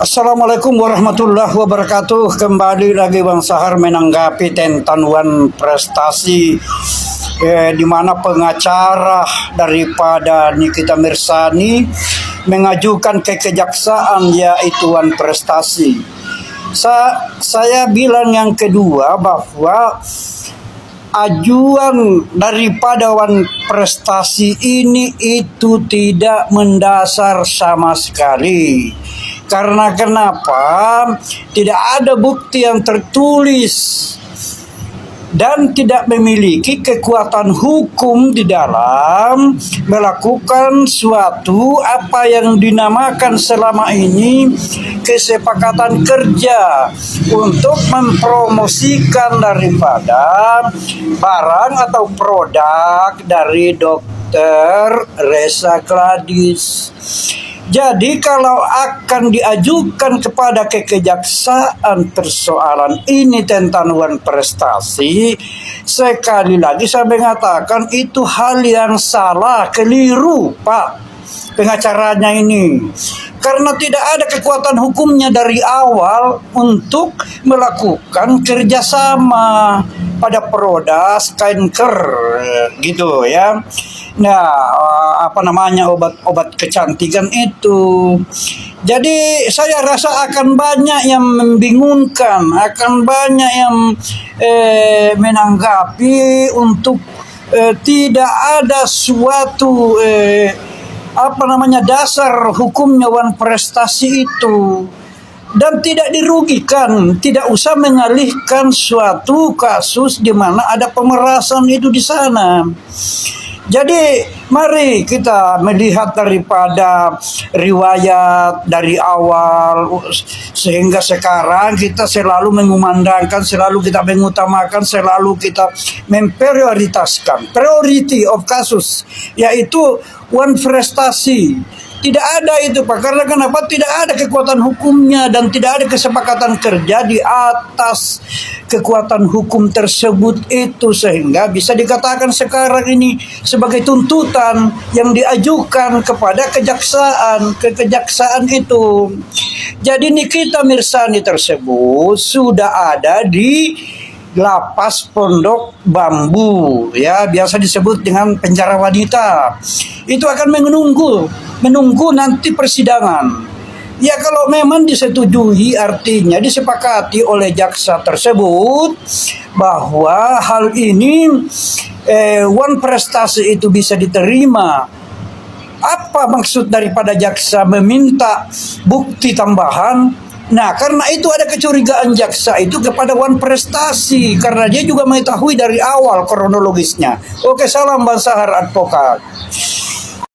Assalamualaikum warahmatullahi wabarakatuh. Kembali lagi Bang Sahar menanggapi tentang prestasi di mana pengacara daripada Nikita Mirzani mengajukan ke kejaksaan yaitu Wan Prestasi. Saya bilang yang kedua bahwa ajuan daripada Wan Prestasi ini itu tidak mendasar sama sekali. Karena kenapa? Tidak ada bukti yang tertulis dan tidak memiliki kekuatan hukum di dalam melakukan suatu apa yang dinamakan selama ini kesepakatan kerja untuk mempromosikan daripada barang atau produk dari Dr. Reza Gladys. Jadi kalau akan diajukan kepada kejaksaan persoalan ini tentang Wan Prestasi, sekali lagi saya mengatakan itu hal yang salah, keliru Pak pengacaranya ini. Karena tidak ada kekuatan hukumnya dari awal untuk melakukan kerjasama pada produk skincare gitu ya. Nah, obat-obat kecantikan itu. Jadi saya rasa akan banyak yang membingungkan, akan banyak yang menanggapi untuk tidak ada suatu dasar hukumnya Wan Prestasi itu. Dan tidak dirugikan, tidak usah mengalihkan suatu kasus di mana ada pemerasan itu di sana. Jadi mari kita melihat daripada riwayat dari awal sehingga sekarang kita selalu mengumandangkan, selalu kita mengutamakan, selalu kita memprioritaskan priority of kasus yaitu Wan Prestasi. Tidak ada itu Pak, karena kenapa? Tidak ada kekuatan hukumnya dan tidak ada kesepakatan kerja di atas kekuatan hukum tersebut itu, sehingga bisa dikatakan sekarang ini sebagai tuntutan yang diajukan kepada kejaksaan itu. Jadi Nikita Mirzani tersebut sudah ada di Lapas Pondok Bambu, ya biasa disebut dengan penjara wanita. Itu akan menunggu nanti persidangan. Ya kalau memang disetujui, artinya disepakati oleh jaksa tersebut bahwa hal ini Wan Prestasi itu bisa diterima. Apa maksud daripada jaksa meminta bukti tambahan? Nah, karena itu ada kecurigaan jaksa itu kepada Wan Prestasi, karena dia juga mengetahui dari awal kronologisnya. Oke, salam Bang Sahar Advokat.